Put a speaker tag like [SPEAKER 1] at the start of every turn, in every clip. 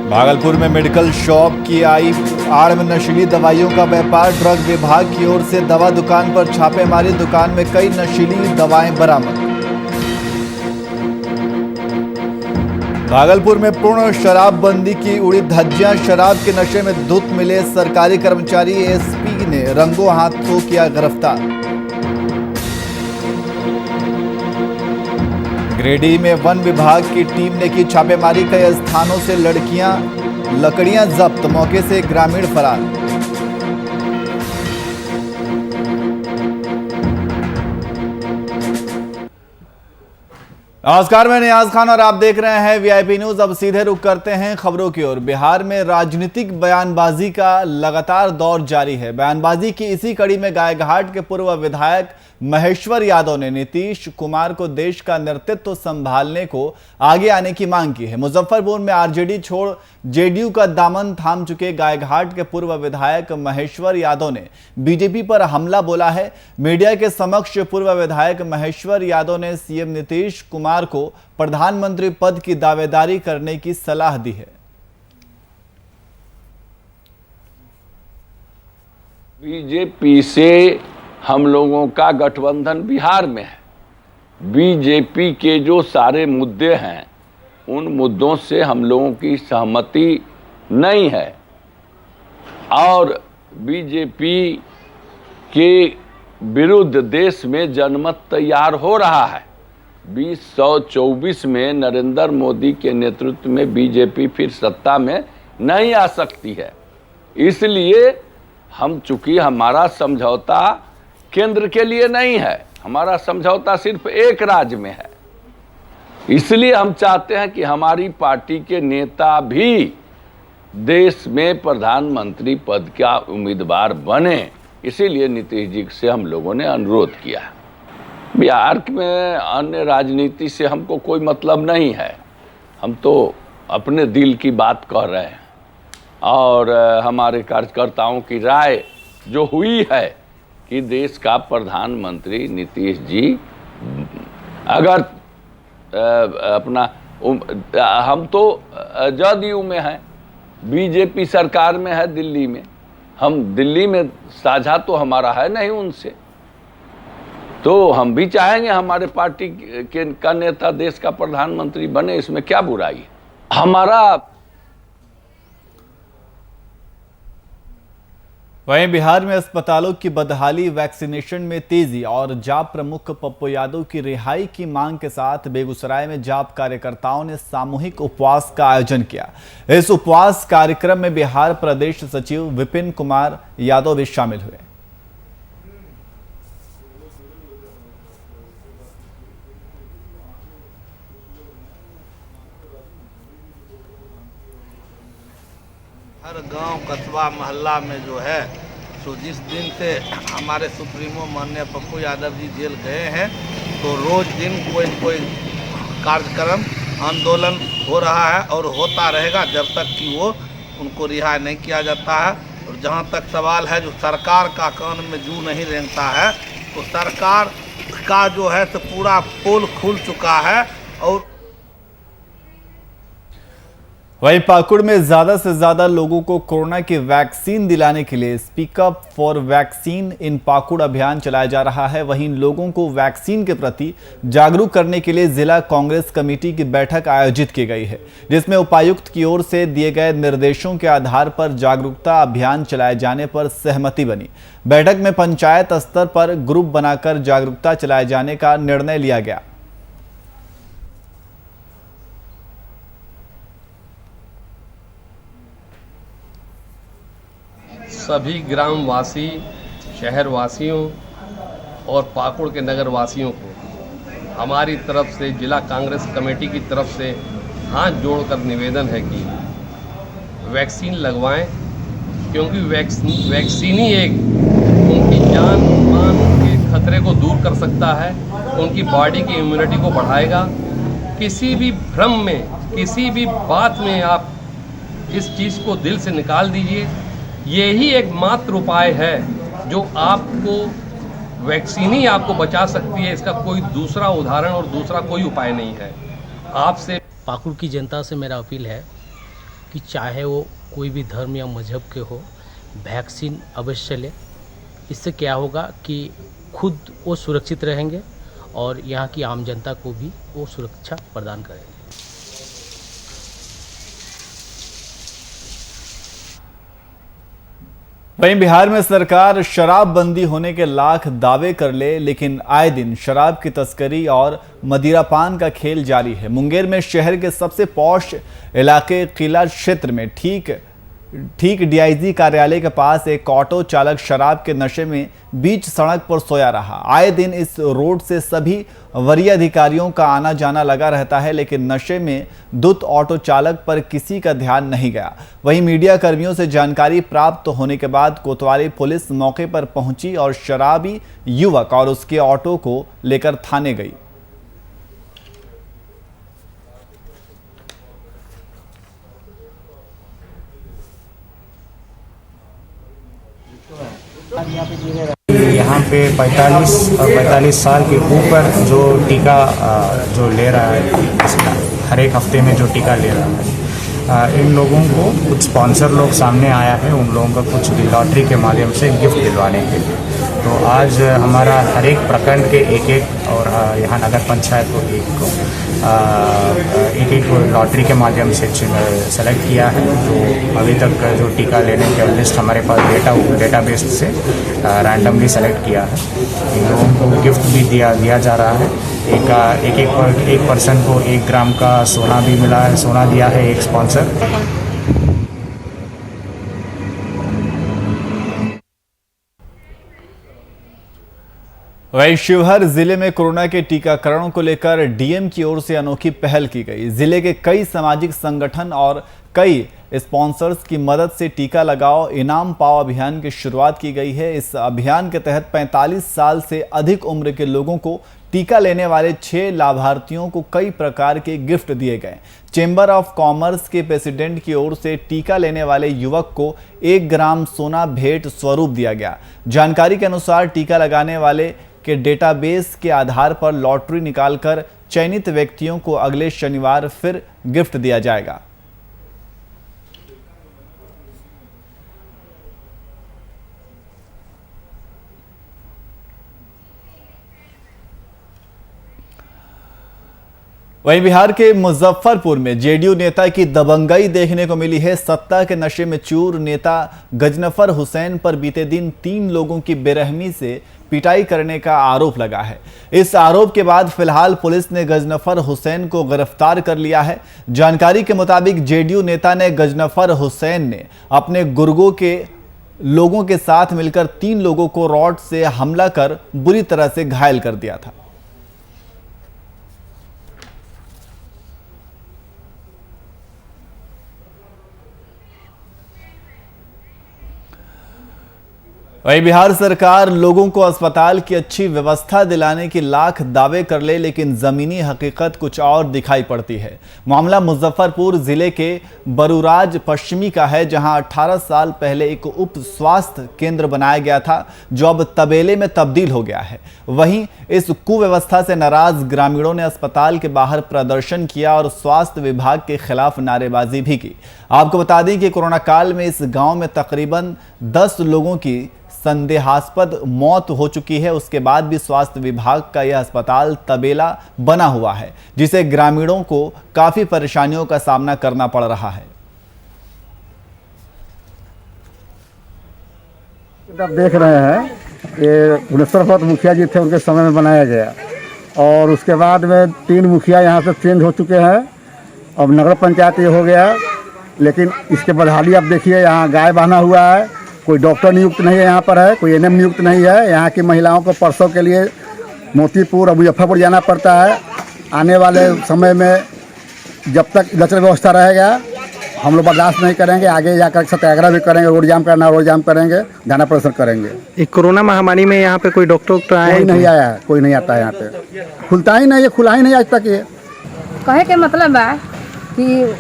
[SPEAKER 1] भागलपुर में medical shop की आई आड़ में नशीली दवाइयों का व्यापार। ड्रग विभाग की ओर से दवा दुकान पर छापेमारी। दुकान में कई नशीली दवाएं बरामद। भागलपुर में पूर्ण शराबबंदी की उड़ी धज्जियां। शराब के नशे में धुत मिले सरकारी कर्मचारी। एसपी ने रंगों हाथों किया गिरफ्तार। गिरिडीह में वन विभाग की टीम ने की छापेमारी। कई स्थानों से लकड़ियां जब्त। मौके से ग्रामीण फरार। नमस्कार, मैं नियाज खान और आप देख रहे हैं वीआईपी न्यूज। अब सीधे रुख करते हैं खबरों की ओर। बिहार में राजनीतिक बयानबाजी का लगातार दौर जारी है। बयानबाजी की इसी कड़ी में गायघाट के पूर्व विधायक महेश्वर यादव ने नीतीश कुमार को देश का नेतृत्व संभालने को आगे आने की मांग की है। मुजफ्फरपुर में आरजेडी छोड़ जेडीयू का दामन थाम चुके गायघाट के पूर्व विधायक महेश्वर यादव ने बीजेपी पर हमला बोला है। मीडिया के समक्ष पूर्व विधायक महेश्वर यादव ने सीएम नीतीश कुमार को प्रधानमंत्री पद की दावेदारी करने की सलाह दी है।
[SPEAKER 2] बीजेपी से हम लोगों का गठबंधन बिहार में है। बीजेपी के जो सारे मुद्दे हैं उन मुद्दों से हम लोगों की सहमति नहीं है और बीजेपी के विरुद्ध देश में जनमत तैयार हो रहा है। 2024 में नरेंद्र मोदी के नेतृत्व में बीजेपी फिर सत्ता में नहीं आ सकती है। इसलिए चूंकि हमारा समझौता केंद्र के लिए नहीं है, हमारा समझौता सिर्फ एक राज्य में है, इसलिए हम चाहते हैं कि हमारी पार्टी के नेता भी देश में प्रधानमंत्री पद का उम्मीदवार बने। इसीलिए नीतीश जी से हम लोगों ने अनुरोध किया। बिहार में अन्य राजनीति से हमको कोई मतलब नहीं है। हम तो अपने दिल की बात कह रहे हैं और हमारे कार्यकर्ताओं की राय जो हुई है कि देश का प्रधानमंत्री नीतीश जी अगर हम तो जदयू में हैं, बीजेपी सरकार में है दिल्ली में, हम दिल्ली में साझा तो हमारा है नहीं उनसे, तो हम भी चाहेंगे हमारे पार्टी का नेता देश का प्रधानमंत्री बने। इसमें क्या बुराई है। हमारा
[SPEAKER 1] वहीं बिहार में अस्पतालों की बदहाली, वैक्सीनेशन में तेजी और जाप प्रमुख पप्पू यादव की रिहाई की मांग के साथ बेगूसराय में जाप कार्यकर्ताओं ने सामूहिक उपवास का आयोजन किया। इस उपवास कार्यक्रम में बिहार प्रदेश सचिव विपिन कुमार यादव भी शामिल हुए।
[SPEAKER 3] हर गांव, कस्बा, मोहल्ला में जो है तो जिस दिन से हमारे सुप्रीमो माननीय पप्पू यादव जी जेल गए हैं तो रोज दिन कोई न कोई कार्यक्रम, आंदोलन हो रहा है और होता रहेगा जब तक कि वो उनको रिहा नहीं किया जाता है। और जहां तक सवाल है जो सरकार का कान में जू नहीं रेंगता है, तो सरकार का जो है तो पूरा पोल खुल चुका है। और
[SPEAKER 1] वहीं पाकुड़ में ज्यादा से ज्यादा लोगों को कोरोना की वैक्सीन दिलाने के लिए स्पीक अप फॉर वैक्सीन इन पाकुड़ अभियान चलाया जा रहा है। वहीं लोगों को वैक्सीन के प्रति जागरूक करने के लिए जिला कांग्रेस कमेटी की बैठक आयोजित की गई है, जिसमें उपायुक्त की ओर से दिए गए निर्देशों के आधार पर जागरूकता अभियान चलाए जाने पर सहमति बनी। बैठक में पंचायत स्तर पर ग्रुप बनाकर जागरूकता चलाए जाने का निर्णय लिया गया।
[SPEAKER 4] सभी ग्रामवासी, शहरवासियों और पाकुड़ के नगर वासियों को हमारी तरफ से, जिला कांग्रेस कमेटी की तरफ से हाथ जोड़कर निवेदन है कि वैक्सीन लगवाएं, क्योंकि वैक्सीन ही एक उनकी जान मान के खतरे को दूर कर सकता है, उनकी बॉडी की इम्यूनिटी को बढ़ाएगा। किसी भी भ्रम में, किसी भी बात में आप इस चीज़ को दिल से निकाल दीजिए। यही एकमात्र उपाय है जो आपको, वैक्सीन ही आपको बचा सकती है। इसका कोई दूसरा उदाहरण और दूसरा कोई उपाय नहीं है। आपसे
[SPEAKER 5] पाकुड़ की जनता से मेरा अपील है कि चाहे वो कोई भी धर्म या मजहब के हो, वैक्सीन अवश्य लें। इससे क्या होगा कि खुद वो सुरक्षित रहेंगे और यहाँ की आम जनता को भी वो सुरक्षा प्रदान करेंगे।
[SPEAKER 1] वहीं बिहार में सरकार शराबबंदी होने के लाख दावे कर ले, लेकिन आए दिन शराब की तस्करी और मदिरापान का खेल जारी है। मुंगेर में शहर के सबसे पॉश इलाके किला क्षेत्र में ठीक डीआईजी कार्यालय के पास एक ऑटो चालक शराब के नशे में बीच सड़क पर सोया रहा। आए दिन इस रोड से सभी वरीय अधिकारियों का आना जाना लगा रहता है, लेकिन नशे में धुत ऑटो चालक पर किसी का ध्यान नहीं गया। वहीं मीडिया कर्मियों से जानकारी प्राप्त होने के बाद कोतवाली पुलिस मौके पर पहुंची और शराबी युवक और उसके ऑटो को लेकर थाने गई।
[SPEAKER 6] यहाँ पे 45 साल के ऊपर जो टीका जो ले रहा है, हर एक हफ्ते में जो टीका ले रहा है, इन लोगों को कुछ स्पॉन्सर लोग सामने आया है, उन लोगों का कुछ लॉटरी के माध्यम से गिफ्ट दिलवाने के लिए। तो आज हमारा हर एक प्रखंड के एक और यहाँ नगर पंचायत को एक लॉटरी के माध्यम से सेलेक्ट किया है। जो अभी तक जो टीका लेने के लिस्ट हमारे पास डेटाबेस से रैंडमली सेलेक्ट किया है। इन लोगों को गिफ्ट भी दिया जा रहा है। एक पर्सन को 1 ग्राम का सोना भी मिला है, सोना दिया है एक स्पॉन्सर।
[SPEAKER 1] वहीं शिवहर जिले में कोरोना के टीकाकरण को लेकर डीएम की ओर से अनोखी पहल की गई। जिले के कई सामाजिक संगठन और कई स्पॉन्सर्स की मदद से टीका लगाओ इनाम पाओ अभियान की शुरुआत की गई है। इस अभियान के तहत 45 साल से अधिक उम्र के लोगों को टीका लेने वाले 6 लाभार्थियों को कई प्रकार के गिफ्ट दिए गए। चेंबर ऑफ कॉमर्स के प्रेसिडेंट की ओर से टीका लेने वाले युवक को 1 ग्राम सोना भेंट स्वरूप दिया गया। जानकारी के अनुसार टीका लगाने वाले के डेटाबेस के आधार पर लॉटरी निकालकर चयनित व्यक्तियों को अगले शनिवार फिर गिफ्ट दिया जाएगा। वहीं बिहार के मुजफ्फरपुर में जेडीयू नेता की दबंगई देखने को मिली है। सत्ता के नशे में चूर नेता गजनफर हुसैन पर बीते दिन 3 लोगों की बेरहमी से पिटाई करने का आरोप लगा है। इस आरोप के बाद फिलहाल पुलिस ने गजनफर हुसैन को गिरफ्तार कर लिया है। जानकारी के मुताबिक जेडीयू नेता ने गजनफर हुसैन ने अपने गुर्गों के लोगों के साथ मिलकर 3 लोगों को रॉड से हमला कर बुरी तरह से घायल कर दिया था। वहीं बिहार सरकार लोगों को अस्पताल की अच्छी व्यवस्था दिलाने की लाख दावे कर ले, लेकिन जमीनी हकीकत कुछ और दिखाई पड़ती है। मामला मुजफ्फरपुर जिले के बरूराज पश्चिमी का है, जहां 18 साल पहले एक उप स्वास्थ्य केंद्र बनाया गया था, जो अब तबेले में तब्दील हो गया है। वहीं इस कुव्यवस्था से नाराज ग्रामीणों ने अस्पताल के बाहर प्रदर्शन किया और स्वास्थ्य विभाग के खिलाफ नारेबाजी भी की। आपको बता दें कि कोरोना काल में इस गांव में तकरीबन 10 लोगों की संदेहास्पद मौत हो चुकी है। उसके बाद भी स्वास्थ्य विभाग का यह अस्पताल तबेला बना हुआ है, जिसे ग्रामीणों को काफी परेशानियों का सामना करना पड़ रहा है।
[SPEAKER 7] आप देख रहे हैं ये गुणेश्वर मुखिया जी थे, उनके समय में बनाया गया और उसके बाद में 3 मुखिया यहाँ से चेंज हो चुके हैं। अब नगर पंचायत ये हो गया, लेकिन इसके बदहाली आप देखिए, यहाँ गाय बांधा हुआ है, कोई डॉक्टर नियुक्त नहीं है यहाँ पर, है कोई एनएम नियुक्त नहीं है। यहाँ की महिलाओं को प्रसव के लिए मोतीपुर और मुजफ्फरपुर जाना पड़ता है। आने वाले समय में जब तक इलेक्ट्रिक व्यवस्था रहेगा हम लोग बर्दाश्त नहीं करेंगे। आगे जाकर सत्याग्रह भी करेंगे, रोड जाम करना रोड जाम करेंगे, धरना प्रदर्शन करेंगे।
[SPEAKER 8] एक कोरोना महामारी में यहाँ पे कोई डॉक्टर आया?
[SPEAKER 7] कोई नहीं आया है, कोई नहीं आता है यहाँ पे, खुलता ही नहीं है, खुला ही नहीं आज तक। ये
[SPEAKER 9] कहे के मतलब है कि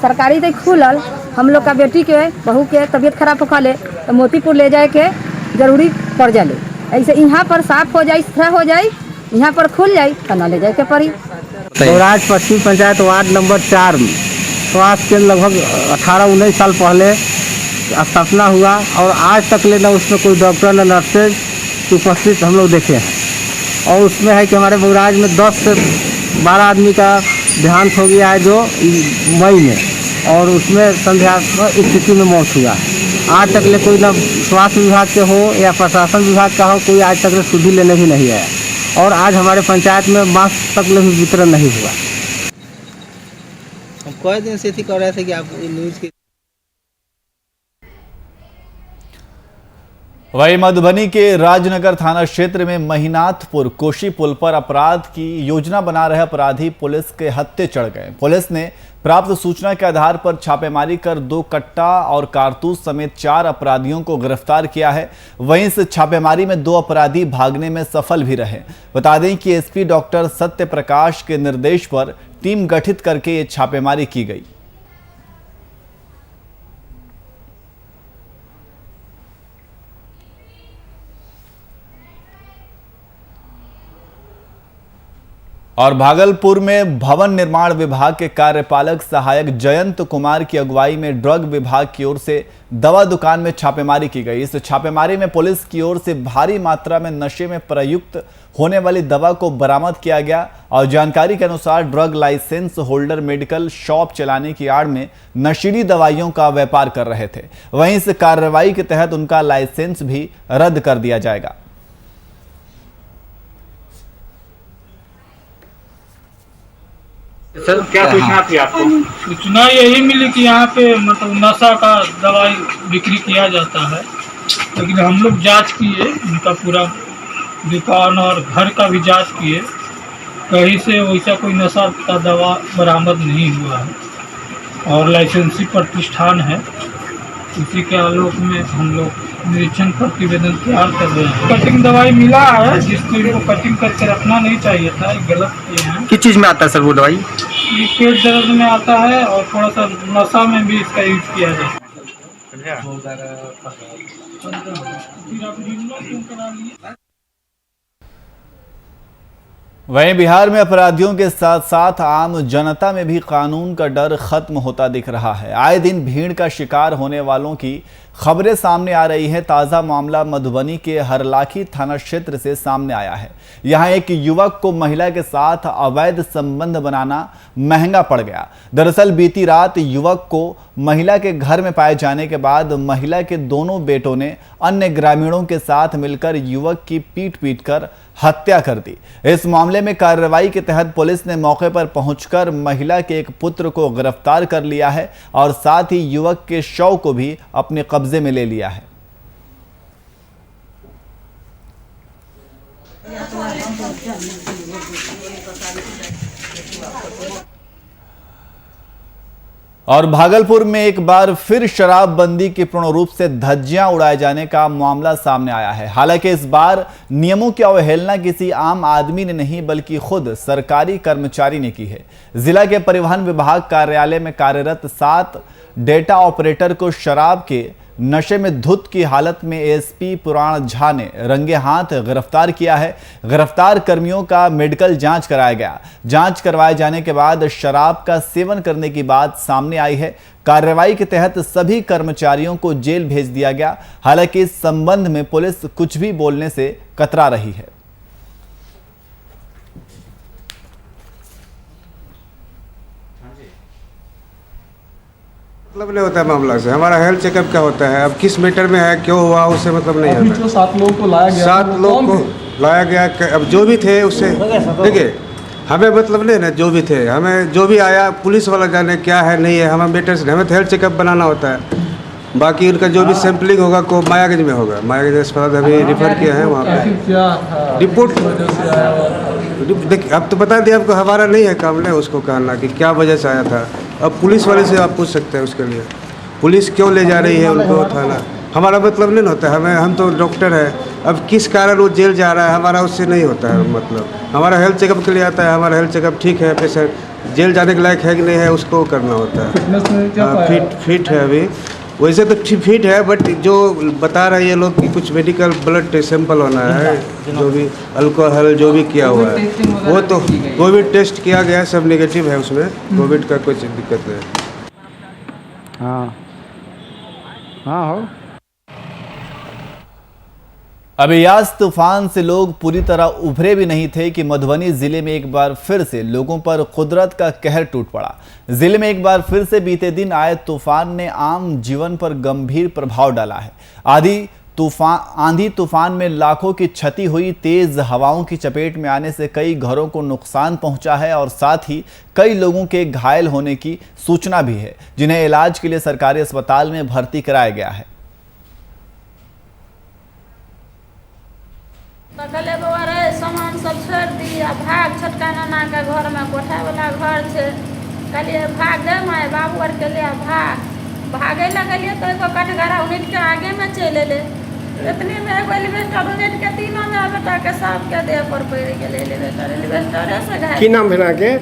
[SPEAKER 9] सरकारी तो खुलल, हम लोग का बेटी के बहू के तबीयत खराब हो खाले तो मोतीपुर ले जाए के जरूरी पड़ जाले। ऐसे यहाँ पर साफ हो जाए, साफ हो जाए, यहाँ पर खुल जाए तो न ले जाए के पड़ी।
[SPEAKER 7] बरूराज पश्चिम पंचायत वार्ड नंबर 4 में स्वास्थ्य केंद्र लगभग 18-19 साल पहले स्थापना हुआ और आज तक ले ना उसमें कोई डॉक्टर न नर्सेज की उपस्थित हम लोग देखे हैं। और उसमें है कि हमारे बगराज में 10 से 12 आदमी का देहांत हो गया है जो मई में, और उसमें संदेहास्पद स्थिति में मौत हुआ है। आज तक ले कोई ना स्वास्थ्य विभाग के हो या प्रशासन विभाग का हो, कोई आज तक ले सुधि लेने भी नहीं आया। और आज हमारे पंचायत में मास्क तक ले भी वितरण नहीं हुआ।
[SPEAKER 10] हम कई दिन से थी कर रहे थे कि आप न्यूज़ की।
[SPEAKER 1] वही मधुबनी के राजनगर थाना क्षेत्र में महिनाथपुर कोशी पुल पर अपराध की योजना बना रहे अपराधी पुलिस के हत्थे चढ़ गए। पुलिस ने प्राप्त सूचना के आधार पर छापेमारी कर 2 कट्टा और कारतूस समेत 4 अपराधियों को गिरफ्तार किया है। वहीं इस छापेमारी में 2 अपराधी भागने में सफल भी रहे। बता दें कि एसपी डॉक्टर सत्य प्रकाश के निर्देश पर टीम गठित करके ये छापेमारी की गई। और भागलपुर में भवन निर्माण विभाग के कार्यपालक सहायक जयंत कुमार की अगुवाई में ड्रग विभाग की ओर से दवा दुकान में छापेमारी की गई। इस छापेमारी में पुलिस की ओर से भारी मात्रा में नशे में प्रयुक्त होने वाली दवा को बरामद किया गया। और जानकारी के अनुसार drug licence holder medical shop चलाने की आड़ में नशीली दवाइयों का व्यापार कर रहे थे। वहीं इस कार्रवाई के तहत उनका लाइसेंस भी रद्द कर दिया जाएगा।
[SPEAKER 11] सर क्या सूचना थी आपको?
[SPEAKER 12] सूचना यही मिली कि यहाँ पे मतलब नशा का दवाई बिक्री किया जाता है, लेकिन हम लोग जांच किए, उनका पूरा दुकान और घर का भी जांच किए, कहीं से वैसा कोई नशा का दवा बरामद नहीं हुआ है और लाइसेंसी प्रतिष्ठान है। इसी के आलोक में हम लोग निरीक्षण प्रतिवेदन तैयार कर रहे हैं। कटिंग दवाई मिला है जिसको इनको कटिंग करके रखना नहीं चाहिए था, गलत किए हैं।
[SPEAKER 8] किस चीज़ में आता है सर वो दवाई?
[SPEAKER 12] ये पेट दर्द में आता है और थोड़ा सा नशा में भी इसका यूज किया जाता है।
[SPEAKER 1] वहीं बिहार में अपराधियों के साथ साथ आम जनता में भी कानून का डर खत्म होता दिख रहा है। आए दिन भीड़ का शिकार होने वालों की खबरें सामने आ रही हैं। ताज़ा मामला मधुबनी के हरलाखी थाना क्षेत्र से सामने आया है। यहां एक युवक को महिला के साथ अवैध संबंध बनाना महंगा पड़ गया। दरअसल बीती रात युवक को महिला के घर में पाए जाने के बाद महिला के दोनों बेटों ने अन्य ग्रामीणों के साथ मिलकर युवक की पीट कर हत्या कर दी। इस मामले में कार्रवाई के तहत पुलिस ने मौके पर पहुंचकर महिला के एक पुत्र को गिरफ्तार कर लिया है और साथ ही युवक के शव को भी अपने कब्जे में ले लिया है। और भागलपुर में एक बार फिर शराबबंदी की पूर्ण रूप से धज्जियां उड़ाए जाने का मामला सामने आया है। हालांकि इस बार नियमों की अवहेलना किसी आम आदमी ने नहीं बल्कि खुद सरकारी कर्मचारी ने की है। जिला के परिवहन विभाग कार्यालय में कार्यरत 7 डेटा ऑपरेटर को शराब के नशे में धुत की हालत में एसपी पुराण झा ने रंगे हाथ गिरफ्तार किया है। गिरफ्तार कर्मियों का मेडिकल जांच कराया गया। जांच करवाए जाने के बाद शराब का सेवन करने की बात सामने आई है। कार्रवाई के तहत सभी कर्मचारियों को जेल भेज दिया गया। हालांकि इस संबंध में पुलिस कुछ भी बोलने से कतरा रही है।
[SPEAKER 13] मतलब नहीं होता है मामला से। हमारा हेल्थ चेकअप क्या होता है, अब किस मैटर में है, क्यों हुआ, उससे मतलब नहीं होता।
[SPEAKER 12] जो 7 लोगों को लाया गया,
[SPEAKER 13] 7 लोग को लाया गया, अब जो भी थे उससे देखिए हमें मतलब नहीं ना, जो भी थे हमें जो भी आया पुलिस वाला जाने क्या है नहीं है, हमें मैटर से हमें हेल्थ चेकअप बनाना होता है। बाकी उनका जो भी सैंपलिंग होगा को मायागंज में होगा। मायागंज अस्पताल अभी रिफर किया है, वहाँ पे रिपोर्ट देखिए। अब तो बता दिया आपको, हमारा नहीं है काम नहीं उसको कहना कि क्या वजह से आया था। अब पुलिस वाले से आप पूछ सकते हैं उसके लिए, पुलिस क्यों ले जा रही है उनको थाना। हमारा मतलब नहीं होता है, हम तो डॉक्टर है। अब किस कारण वो जेल जा रहा है हमारा उससे नहीं होता है मतलब। हमारा हेल्थ चेकअप के लिए आता है, हमारा हेल्थ चेकअप ठीक है, पेशेंट जेल जाने के लायक है कि नहीं है उसको करना होता है। फिट है अभी, वैसे तो फिट है, बट जो बता रहे हैं ये लोग कि कुछ मेडिकल ब्लड सैंपल होना है, जो भी अल्कोहल जो भी किया हुआ है वो तो कोविड टेस्ट किया गया है, सब नेगेटिव है, उसमें कोविड का कुछ दिक्कत नहीं है।
[SPEAKER 7] हाँ हाँ हो।
[SPEAKER 1] अभियास तूफान से लोग पूरी तरह उभरे भी नहीं थे कि मधुबनी जिले में एक बार फिर से लोगों पर कुदरत का कहर टूट पड़ा। जिले में एक बार फिर से बीते दिन आए तूफान ने आम जीवन पर गंभीर प्रभाव डाला है। आंधी तूफान में लाखों की क्षति हुई। तेज हवाओं की चपेट में आने से कई घरों को नुकसान पहुंचा है और साथ ही कई लोगों के घायल होने की सूचना भी है, जिन्हें इलाज के लिए सरकारी अस्पताल में भर्ती कराया गया है।
[SPEAKER 11] कले बउआ सामान सब छोड़ दिया, भाग छोटका नाना के घर में कोठा वाला घर छे, कहलिए भाग गए माए बाबू और के लिए भागे लगलिए तो एगो कटघरा उन्हीं के आगे में चले ले। इतनी में एगो एलिवेटर उन्हीं के तीनों में बेटा के सब के देह पर पड़ गेल। एलिवेटर से घायल।
[SPEAKER 7] की नाम भेना के?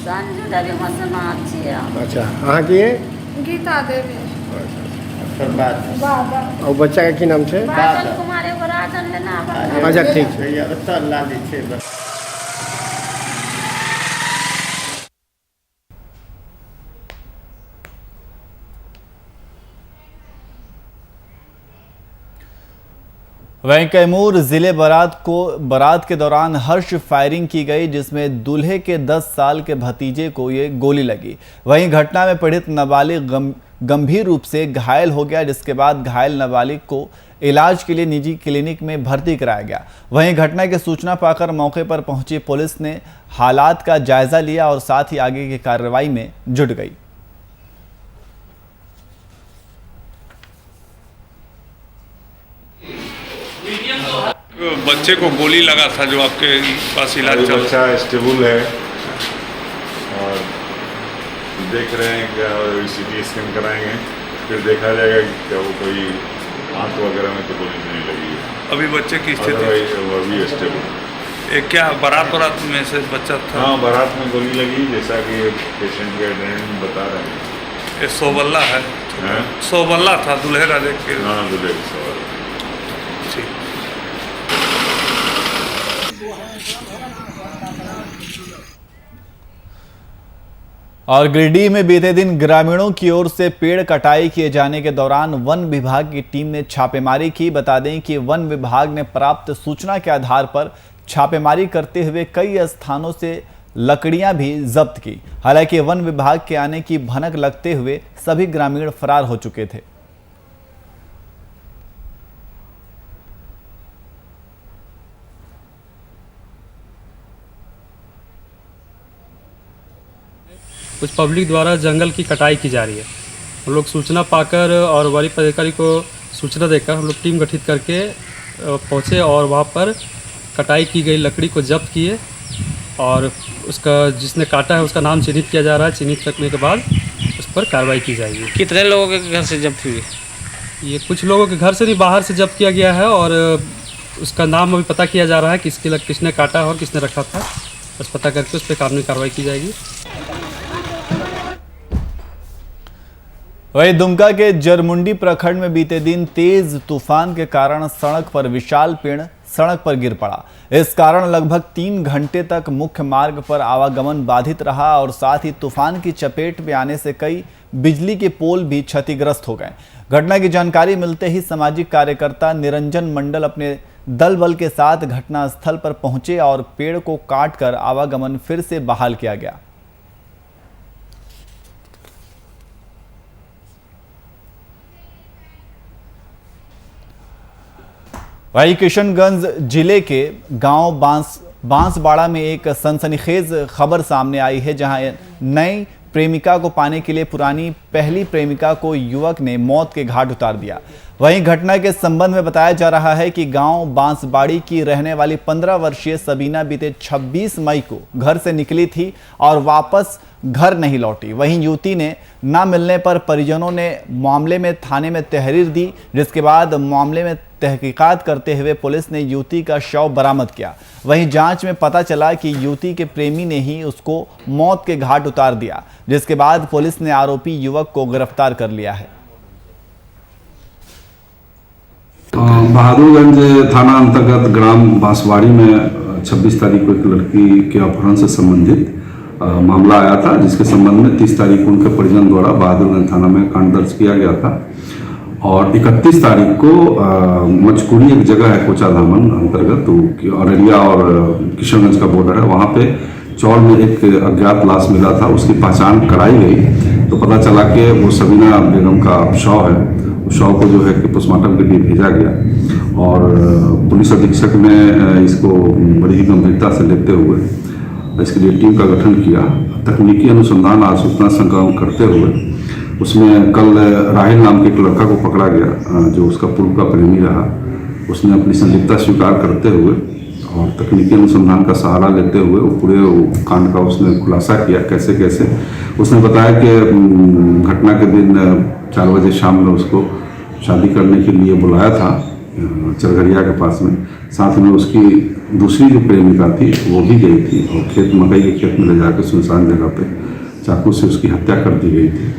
[SPEAKER 11] संजू देवी मसनाथ छिए।
[SPEAKER 7] अच्छा, अहाँ की?
[SPEAKER 11] गीता देवी।
[SPEAKER 7] और बच्चा का की नाम छे?
[SPEAKER 11] बादल कुमार एगो राजन है ना।
[SPEAKER 7] अच्छा ठीक है।
[SPEAKER 1] वहीं कैमूर जिले बारात के दौरान हर्ष फायरिंग की गई, जिसमें दूल्हे के 10 साल के भतीजे को ये गोली लगी। वहीं घटना में पीड़ित नाबालिग गंभीर रूप से घायल हो गया, जिसके बाद घायल नाबालिग को इलाज के लिए निजी क्लिनिक में भर्ती कराया गया। वहीं घटना की सूचना पाकर मौके पर पहुंची पुलिस ने हालात का जायजा लिया और साथ ही आगे की कार्रवाई में जुट गई।
[SPEAKER 14] बच्चे को गोली लगा था जो आपके पास इलाज चल रहा है।
[SPEAKER 15] बच्चा स्टेबल है और देख रहे हैं क्या, सीटी स्कैन कराएंगे फिर देखा जाएगा कि क्या वो कोई हाथ वगैरह में तो गोली नहीं लगी है।
[SPEAKER 14] अभी बच्चे की स्थिति
[SPEAKER 15] अभी स्टेबल।
[SPEAKER 14] क्या बारात में से बच्चा था?
[SPEAKER 15] हाँ, बारात में गोली लगी, जैसा कि पेशेंट के एटेंडेंट बता रहे हैं।
[SPEAKER 14] ये सोबल्ला है? सोबल्ला था, दूल्हे का देख के?
[SPEAKER 15] हाँ, दूल्हे का सोबल्ला।
[SPEAKER 14] ठीक।
[SPEAKER 1] और गिरिडीह में बीते दिन ग्रामीणों की ओर से पेड़ कटाई किए जाने के दौरान वन विभाग की टीम ने छापेमारी की। बता दें कि वन विभाग ने प्राप्त सूचना के आधार पर छापेमारी करते हुए कई स्थानों से लकड़ियां भी जब्त की। हालांकि वन विभाग के आने की भनक लगते हुए सभी ग्रामीण फरार हो चुके थे।
[SPEAKER 16] कुछ पब्लिक द्वारा जंगल की कटाई की जा रही है। हम लोग सूचना पाकर और वन अधिकारी को सूचना देकर हम लोग टीम गठित करके पहुँचे और वहाँ पर कटाई की गई लकड़ी को जब्त किए और उसका जिसने काटा है उसका नाम चिन्हित किया जा रहा है। चिन्हित करने के बाद उस पर कार्रवाई की जाएगी।
[SPEAKER 10] कितने लोगों के घर से जब्त हुई?
[SPEAKER 16] ये कुछ लोगों के घर से नहीं, बाहर से जब्त किया गया है और उसका नाम अभी पता किया जा रहा है किसने काटा और किसने रखा था। बस पता करके उस पर कानूनी कार्रवाई की जाएगी।
[SPEAKER 1] वहीं दुमका के जरमुंडी प्रखंड में बीते दिन तेज तूफान के कारण सड़क पर विशाल पेड़ सड़क पर गिर पड़ा। इस कारण लगभग 3 घंटे तक मुख्य मार्ग पर आवागमन बाधित रहा और साथ ही तूफान की चपेट में आने से कई बिजली के पोल भी क्षतिग्रस्त हो गए। घटना की जानकारी मिलते ही सामाजिक कार्यकर्ता निरंजन मंडल अपने दल बल के साथ घटनास्थल पर पहुंचे और पेड़ को काटकर आवागमन फिर से बहाल किया गया। वहीं किशनगंज जिले के गांव बांसबाड़ा में एक सनसनीखेज खबर सामने आई है, जहां नई प्रेमिका को पाने के लिए पुरानी पहली प्रेमिका को युवक ने मौत के घाट उतार दिया। वहीं घटना के संबंध में बताया जा रहा है कि गांव बांसबाड़ी की रहने वाली 15 वर्षीय सबीना बीते 26 मई को घर से निकली थी और वापस घर नहीं लौटी। वहीं युवती ने न मिलने पर परिजनों ने मामले में थाने में तहरीर दी, जिसके बाद मामले में तहकीकात करते हुए पुलिस ने युवती का शव बरामद किया। वहीं जांच में पता चला कि युवती के प्रेमी ने ही उसको मौत के घाट उतार दिया, जिसके बाद पुलिस ने आरोपी युवक को गिरफ्तार कर लिया है।
[SPEAKER 17] बहादुरगंज थाना अंतर्गत ग्राम बांसवाड़ी में 26 तारीख को एक लड़की के अपहरण से संबंधित मामला आया था, जिसके संबंध में 30 तारीख को उनके परिजन द्वारा बहादुरगंज थाना में कांड दर्ज किया गया था और 31 तारीख को मचकुड़ी एक जगह है कोचा धामन अंतर्गत, तो अररिया और किशनगंज का बॉर्डर है, वहाँ पे चौर में एक अज्ञात लाश मिला था। उसकी पहचान कराई गई तो पता चला कि वो सबीना बेगम का शव है। उस शव को जो है कि पोस्टमार्टम के लिए भेजा गया और पुलिस अधीक्षक ने इसको बड़ी ही गंभीरता से लेते हुए इसके लिए टीम का गठन किया। तकनीकी अनुसंधान और सूचना संग्रह करते हुए उसमें कल राहिल नाम के एक लड़का को पकड़ा गया जो उसका पूर्व का प्रेमी रहा। उसने अपनी संलिप्तता स्वीकार करते हुए और तकनीकी अनुसंधान का सहारा लेते हुए वो पूरे कांड का उसने खुलासा किया कैसे कैसे। उसने बताया कि घटना के दिन 4 बजे शाम में उसको शादी करने के लिए बुलाया था चरघरिया के पास में। साथ में उसकी दूसरी जो प्रेमिका थी वो भी गई थी और मकई के खेत में ले जाकर सुनसान जगह पे चाकू से उसकी हत्या कर दी गई थी।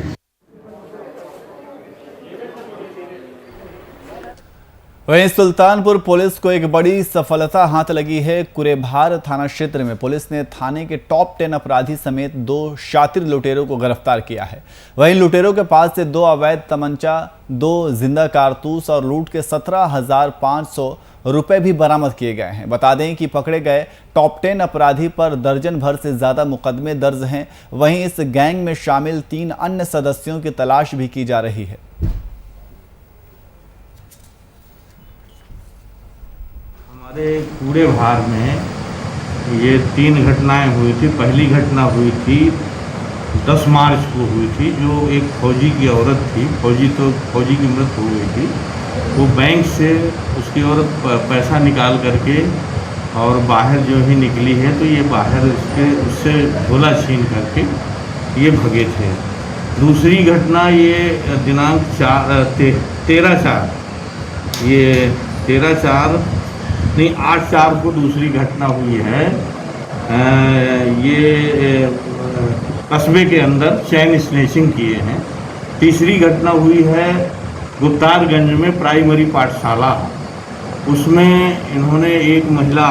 [SPEAKER 1] वहीं सुल्तानपुर पुलिस को एक बड़ी सफलता हाथ लगी है। कुरेभार थाना क्षेत्र में पुलिस ने थाने के टॉप 10 अपराधी समेत 2 शातिर लुटेरों को गिरफ्तार किया है। वहीं लुटेरों के पास से 2 अवैध तमंचा, 2 जिंदा कारतूस और लूट के 17,500 रुपए भी बरामद किए गए हैं। बता दें कि पकड़े गए टॉप 10 अपराधी पर दर्जन भर से ज्यादा मुकदमे दर्ज हैं। वहीं इस गैंग में शामिल 3 अन्य सदस्यों की तलाश भी की जा रही है।
[SPEAKER 18] हमारे कुरेभार में ये 3 घटनाएं हुई थी। पहली घटना हुई थी 10 मार्च को हुई थी, जो एक फौजी की औरत थी, फौजी की मृत्यु हो गई थी। वो बैंक से उसकी औरत पैसा निकाल करके और बाहर जो ही निकली है तो ये बाहर उससे झोला छीन करके ये भगे थे। दूसरी घटना ये दिनांक 13/4 ये 8/4 को दूसरी घटना हुई है। ये कस्बे के अंदर चैन स्नैचिंग किए हैं। तीसरी घटना हुई है गुप्तारगंज में प्राइमरी पाठशाला, उसमें इन्होंने एक महिला।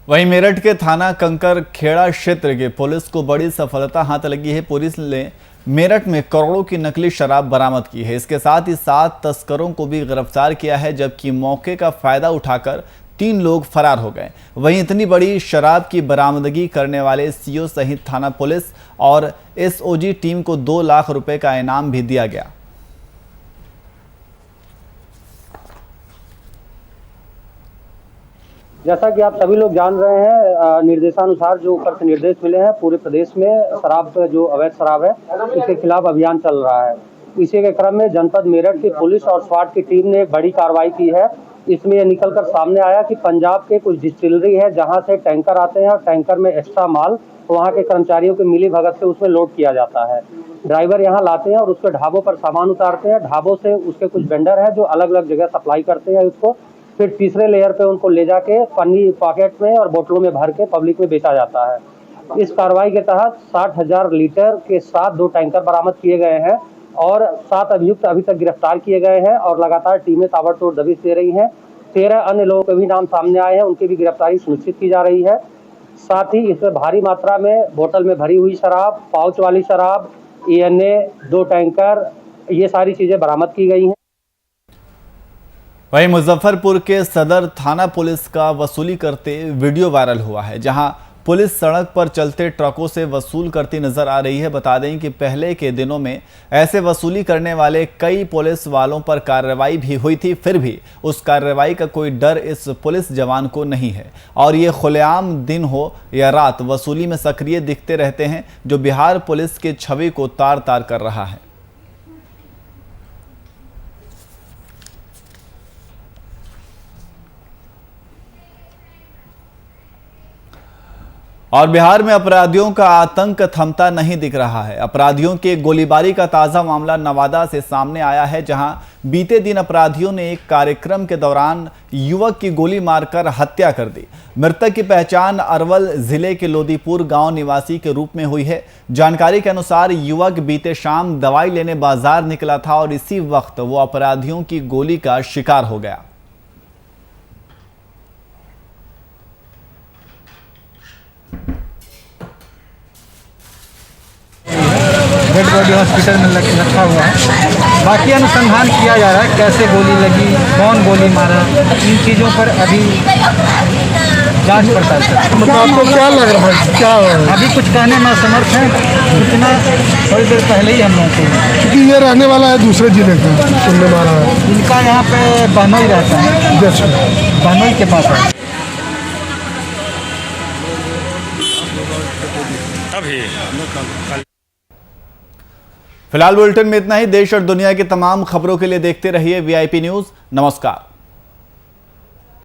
[SPEAKER 1] वहीं मेरठ के थाना कंकर खेड़ा क्षेत्र के पुलिस को बड़ी सफलता हाथ लगी है। पुलिस ने मेरठ में करोड़ों की नकली शराब बरामद की है। इसके साथ ही 7 तस्करों को भी गिरफ्तार किया है, जबकि मौके का फायदा उठाकर 3 लोग फरार हो गए। वहीं इतनी बड़ी शराब की बरामदगी करने वाले सीओ सहित थाना पुलिस और एसओजी टीम को 2 लाख रुपए का इनाम भी दिया गया।
[SPEAKER 19] जैसा कि आप सभी लोग जान रहे हैं, निर्देशानुसार जो ऊपर से निर्देश मिले हैं, पूरे प्रदेश में शराब जो अवैध शराब है इसके खिलाफ अभियान चल रहा है। इसी के क्रम में जनपद मेरठ की पुलिस और स्वाट की टीम ने बड़ी कार्रवाई की है। इसमें यह निकलकर सामने आया कि पंजाब के कुछ डिस्टिलरी है जहां से टैंकर आते हैं और टैंकर में एक्स्ट्रा माल वहां के कर्मचारियों के मिली भगत से उसमें लोड किया जाता है। ड्राइवर यहां लाते हैं और उसके ढाबों पर सामान उतारते हैं। ढाबों से उसके कुछ वेंडर है जो अलग अलग जगह सप्लाई करते हैं उसको, फिर तीसरे लेयर पे उनको ले जाके पन्नी पॉकेट में और बोतलों में भर के पब्लिक में बेचा जाता है। इस कार्रवाई के तहत 60,000 लीटर के साथ 2 टैंकर बरामद किए गए हैं और 7 अभियुक्त अभी तक गिरफ्तार किए गए हैं और लगातार टीमें ताबड़तोड़ दबिश दे रही हैं। 13 अन्य लोगों के भी नाम सामने आए हैं, उनकी भी गिरफ्तारी सुनिश्चित की जा रही है। साथ ही इसमें भारी मात्रा में बोतल में भरी हुई शराब, पाउच वाली शराब, ENA, 2 टैंकर, ये सारी चीजें बरामद की गई हैं।
[SPEAKER 1] वहीं मुजफ्फरपुर के सदर थाना पुलिस का वसूली करते वीडियो वायरल हुआ है, जहां पुलिस सड़क पर चलते ट्रकों से वसूल करती नजर आ रही है। बता दें कि पहले के दिनों में ऐसे वसूली करने वाले कई पुलिस वालों पर कार्रवाई भी हुई थी, फिर भी उस कार्रवाई का कोई डर इस पुलिस जवान को नहीं है और ये खुलेआम दिन हो या रात वसूली में सक्रिय दिखते रहते हैं, जो बिहार पुलिस के छवि को तार तार कर रहा है। और बिहार में अपराधियों का आतंक थमता नहीं दिख रहा है। अपराधियों के गोलीबारी का ताजा मामला नवादा से सामने आया है, जहां बीते दिन अपराधियों ने एक कार्यक्रम के दौरान युवक की गोली मारकर हत्या कर दी। मृतक की पहचान अरवल जिले के लोदीपुर गांव निवासी के रूप में हुई है। जानकारी के अनुसार युवक बीते शाम दवाई लेने बाजार निकला था और इसी वक्त वो अपराधियों की गोली का शिकार हो गया।
[SPEAKER 20] डेड बॉडी हॉस्पिटल में रखा हुआ है। बाकी अनुसंधान किया जा रहा है, कैसे गोली लगी, कौन गोली मारा, इन चीज़ों पर अभी जांच पड़ताल चल रही है।
[SPEAKER 7] आपको क्या लग रहा है, क्या
[SPEAKER 20] अभी कुछ कहने में असमर्थ हैं, इतना थोड़ी देर पहले ही हम लोगों को,
[SPEAKER 7] क्योंकि ये रहने वाला है दूसरे जिले का, सुनने में आ रहा है।
[SPEAKER 20] इनका यहाँ पे बहनोई रहता है, बहनोई के पास है।
[SPEAKER 1] फिलहाल बुलेटिन में इतना ही। देश और दुनिया की तमाम खबरों के लिए देखते रहिए VIP न्यूज़। नमस्कार।